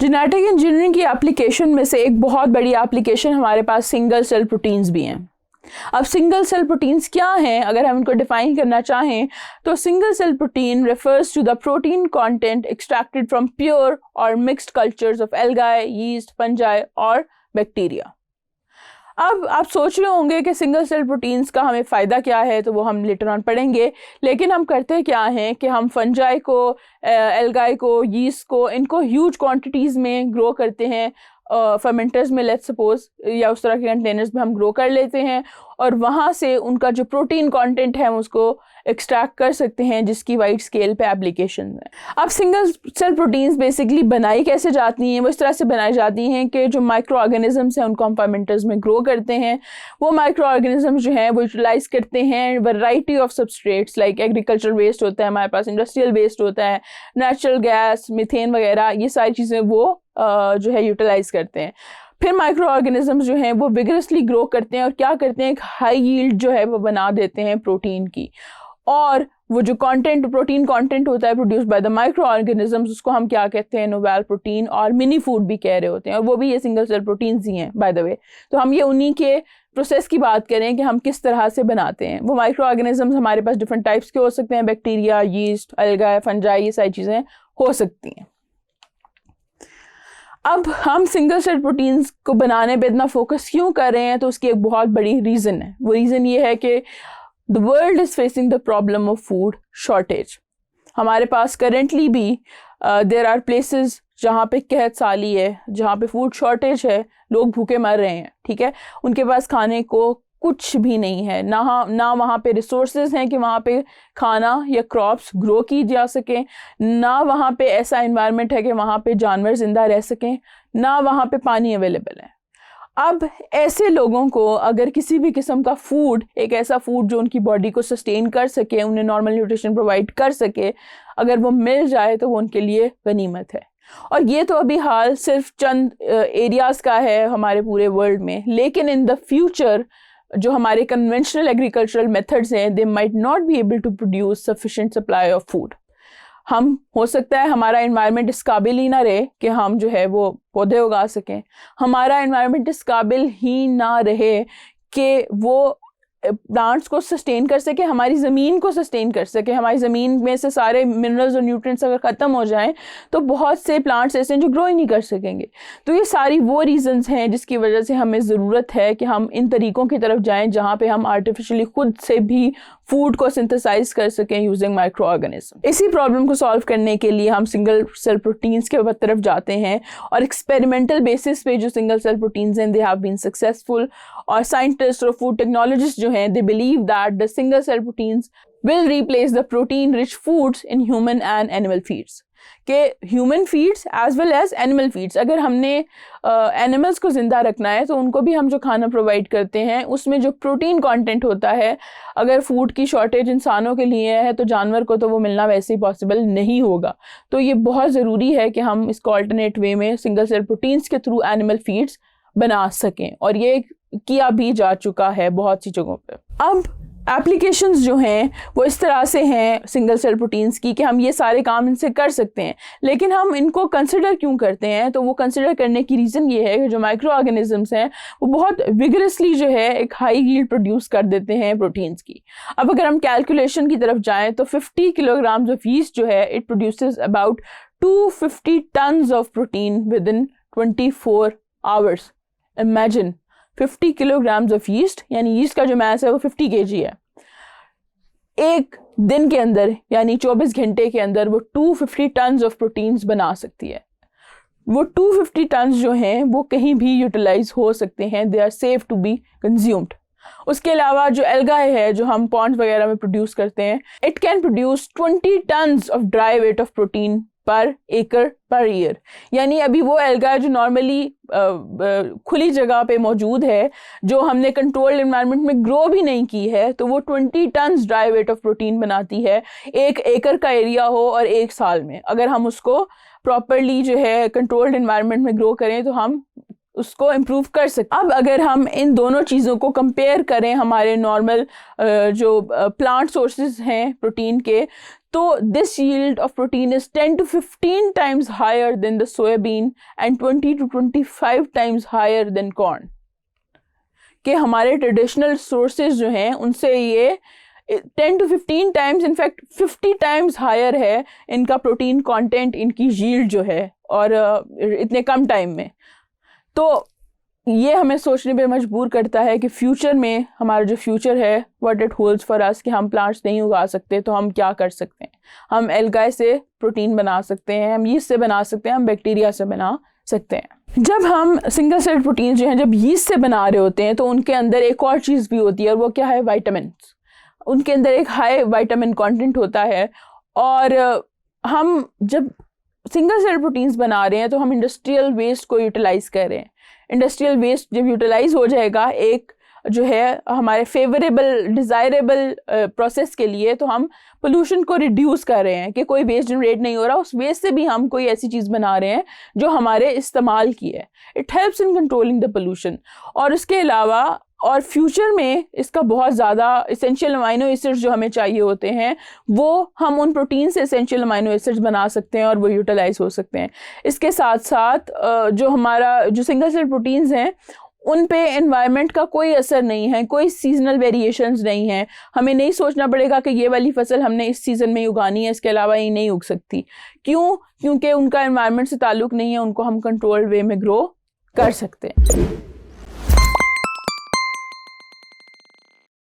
Genetic engineering की application में से एक बहुत बड़ी एप्लीकेशन हमारे पास सिंगल सेल प्रोटीन्स भी हैं। अब सिंगल सेल प्रोटीन्स क्या हैं, अगर हम इनको डिफाइन करना चाहें तो single cell protein refers to the protein content extracted from pure और mixed cultures of algae, yeast, fungi और बैक्टीरिया। अब आप सोच रहे होंगे कि सिंगल सेल प्रोटीन्स का हमें फ़ायदा क्या है, तो वो हम लेटर ऑन पढ़ेंगे। लेकिन हम करते क्या हैं कि हम फंजाई को, एल्गाई को, यीस्ट को, इनको ह्यूज क्वांटिटीज़ में ग्रो करते हैं फर्मेंटर्स में, लेट्स सपोज, या उस तरह के कंटेनर्स में हम ग्रो कर लेते हैं और वहाँ से उनका जो प्रोटीन कंटेंट है हम उसको एक्सट्रैक्ट कर सकते हैं, जिसकी वाइड स्केल पे एप्लीकेशन है। अब सिंगल सेल प्रोटीन्स बेसिकली बनाई कैसे जाती हैं? वो इस तरह से बनाई जाती हैं कि जो माइक्रो ऑर्गेनिजम्स हैं उनको हम फर्मेंटर्स में ग्रो करते हैं। वो माइक्रो ऑर्गेनिजम्स जो हैं वो यूटिलाइज करते हैं variety of substrates, like agriculture waste होता है हमारे पास, इंडस्ट्रियल वेस्ट होता है, नेचुरल गैस, मीथेन वगैरह, ये सारी चीज़ें वो जो है यूटिलाइज करते हैं। फिर माइक्रो ऑर्गेनिजम्स जो हैं वो विगरसली ग्रो करते हैं और क्या करते हैं, एक हाई यील्ड जो है वो बना देते हैं प्रोटीन की। और वो जो कंटेंट, प्रोटीन कंटेंट होता है produce by the micro organisms, उसको हम क्या कहते हैं, नोवेल प्रोटीन और मिनी फूड भी कह रहे होते हैं, और वो भी ये सिंगल सेल प्रोटीन्स ही हैं बाय द वे। तो हम ये उन्हीं के प्रोसेस की बात करें कि हम किस तरह से बनाते हैं। वो माइक्रो ऑर्गेनिजम्स हमारे पास डिफरेंट टाइप्स के हो सकते हैं, बैक्टीरिया, यीस्ट, एल्गाई, फंजाई, ये सारी चीज़ें हो सकती हैं। अब हम सिंगल सेल प्रोटीन्स को बनाने पे इतना फोकस क्यों कर रहे हैं, तो उसकी एक बहुत बड़ी रीज़न है। वो रीज़न ये है कि the world is facing the problem of food shortage. हमारे पास करेंटली भी देयर आर प्लेसेस जहाँ पे कहत साली है, जहाँ पे फूड शॉर्टेज है, लोग भूखे मर रहे हैं, ठीक है। उनके पास खाने को कुछ भी नहीं है, ना वहाँ पे रिसोर्सेज हैं कि वहाँ पे खाना या क्रॉप्स ग्रो की जा सकें, ना वहाँ पे ऐसा एनवायरनमेंट है कि वहाँ पे जानवर ज़िंदा रह सकें, ना वहाँ पे पानी अवेलेबल है। अब ऐसे लोगों को अगर किसी भी किस्म का फूड, एक ऐसा फूड जो उनकी बॉडी को सस्टेन कर सके, उन्हें नॉर्मल न्यूट्रिशन प्रोवाइड कर सके, अगर वो मिल जाए तो वो उनके लिए गनीमत है। और ये तो अभी हाल सिर्फ चंद एरियाज़ का है हमारे पूरे वर्ल्ड में, लेकिन इन द फ्यूचर जो हमारे कन्वेंशनल एग्रीकल्चरल मेथड्स हैं, they might not be able to produce sufficient supply of food. हम, हो सकता है हमारा एनवायरनमेंट इस काबिल ही ना रहे कि हम जो है वो पौधे उगा सकें, हमारा एनवायरनमेंट इस काबिल ही ना रहे कि वो प्लांट्स को सस्टेन कर सके, हमारी ज़मीन को सस्टेन कर सके। हमारी ज़मीन में से सारे मिनरल्स और न्यूट्रिएंट्स अगर ख़त्म हो जाएं तो बहुत से प्लांट्स ऐसे हैं जो ग्रो ही नहीं कर सकेंगे। तो ये सारी वो रीज़न्स हैं जिसकी वजह से हमें ज़रूरत है कि हम इन तरीक़ों की तरफ जाएं जहाँ पे हम आर्टिफिशियली खुद से भी फूड को सिंथेसाइज कर सकें यूजिंग माइक्रो ऑर्गेनिज्म। इसी प्रॉब्लम को सॉल्व करने के लिए हम सिंगल सेल प्रोटीन्स के तरफ जाते हैं और एक्सपेरिमेंटल बेसिस पे जो सिंगल सेल प्रोटीन्स हैं दे हैव बीन सक्सेसफुल। और साइंटिस्ट और फूड टेक्नोलॉजिस्ट जो हैं, they believe that the single cell proteins will replace the protein rich foods in human and animal feeds, के human feeds as well as animal feeds. अगर हमने animals को ज़िंदा रखना है तो उनको भी हम जो खाना प्रोवाइड करते हैं उसमें जो प्रोटीन कंटेंट होता है, अगर फूड की शॉर्टेज इंसानों के लिए है तो जानवर को तो वो मिलना वैसे ही पॉसिबल नहीं होगा। तो ये बहुत ज़रूरी है कि हम इसको अल्टरनेट वे में सिंगल सेल प्रोटीन्स के थ्रू एनिमल फीड्स बना सकें, और ये किया भी जा चुका है बहुत सी जगहों पर। अब एप्लीकेशंस जो हैं वो इस तरह से हैं सिंगल सेल प्रोटीन्स की कि हम ये सारे काम इनसे कर सकते हैं। लेकिन हम इनको कंसिडर क्यों करते हैं, तो वो कंसिडर करने की रीज़न ये है कि जो माइक्रो ऑर्गेनिजम्स हैं वो बहुत विगरसली जो है एक हाई यील्ड प्रोड्यूस कर देते हैं प्रोटीन्स की। अब अगर हम कैलकुलेशन की तरफ जाएँ तो 50 किलोग्राम्स ऑफ यीस्ट जो है it produces about 250 tons of protein with in 24 hours. Imagine 50 kilograms of yeast, यानी यीस्ट का जो मास है वो 50 kg है। एक दिन के अंदर यानी 24 घंटे के अंदर वो 250 टन्स ऑफ प्रोटीन्स बना सकती है। वो 250 टन्स जो हैं वो कहीं भी यूटिलाइज हो सकते हैं, they are safe to be consumed. उसके अलावा जो एल्गाई है जो हम पॉन्ड्स वगैरह में प्रोड्यूस करते हैं, it can produce 20 tons of dry weight of protein पर एकड़ पर ईयर। यानी अभी वो एल्गाई जो नॉर्मली खुली जगह पे मौजूद है, जो हमने कंट्रोल्ड एनवायरनमेंट में ग्रो भी नहीं की है, तो वो 20 tons dry weight of protein बनाती है। 1 एकड़ का एरिया हो और 1 साल में अगर हम उसको प्रॉपरली जो है कंट्रोल्ड एनवायरनमेंट में ग्रो करें तो हम उसको इम्प्रूव कर सकते। अब अगर हम इन दोनों चीज़ों को कंपेयर करें हमारे नॉर्मल जो प्लांट सोर्सेज हैं प्रोटीन के, तो this yield of protein is 10 to 15 times higher than the soybean and 20 to 25 times higher than corn. कि हमारे ट्रेडिशनल सोर्सेज जो हैं उनसे ये 10 to 15 times, in fact 50 times higher है इनका प्रोटीन कंटेंट, इनकी यील्ड जो है, और इतने कम टाइम में। तो ये हमें सोचने पे मजबूर करता है कि फ्यूचर में हमारा जो फ्यूचर है what it holds for us, कि हम प्लांट्स नहीं उगा सकते तो हम क्या कर सकते हैं। हम एल्गाई से प्रोटीन बना सकते हैं, हम यीस्ट से बना सकते हैं, हम बैक्टीरिया से बना सकते हैं। जब हम सिंगल सेल प्रोटीन जो हैं जब यीस्ट से बना रहे होते हैं तो उनके अंदर एक और चीज़ भी होती है, और वो क्या है? विटामिन। उनके अंदर एक हाई विटामिन कंटेंट होता है। और हम जब सिंगल सेल प्रोटीन्स बना रहे हैं तो हम इंडस्ट्रियल वेस्ट को यूटिलाइज कर रहे हैं। इंडस्ट्रियल वेस्ट जब यूटिलाइज हो जाएगा एक जो है हमारे फेवरेबल डिज़ायरेबल प्रोसेस के लिए, तो हम पोल्यूशन को रिड्यूस कर रहे हैं कि कोई वेस्ट जनरेट नहीं हो रहा, उस वेस्ट से भी हम कोई ऐसी चीज़ बना रहे हैं जो हमारे इस्तेमाल की है। It helps in controlling the pollution. और उसके अलावा और फ्यूचर में इसका बहुत ज़्यादा इसेंशियल अमाइनो एसिड्स जो हमें चाहिए होते हैं वो हम उन प्रोटीन से इसेंशियल अमाइनो एसिड्स बना सकते हैं और वो यूटिलाइज हो सकते हैं। इसके साथ साथ जो हमारा जो सिंगल सेल प्रोटीन्स हैं उन पे एनवायरनमेंट का कोई असर नहीं है, कोई सीजनल वेरिएशंस नहीं है। हमें नहीं सोचना पड़ेगा कि ये वाली फसल हमने इस सीज़न में उगानी है, इसके अलावा ये नहीं उग सकती। क्यों? क्योंकि उनका एनवायरनमेंट से ताल्लुक़ नहीं है, उनको हम कंट्रोल्ड वे में ग्रो कर सकते हैं।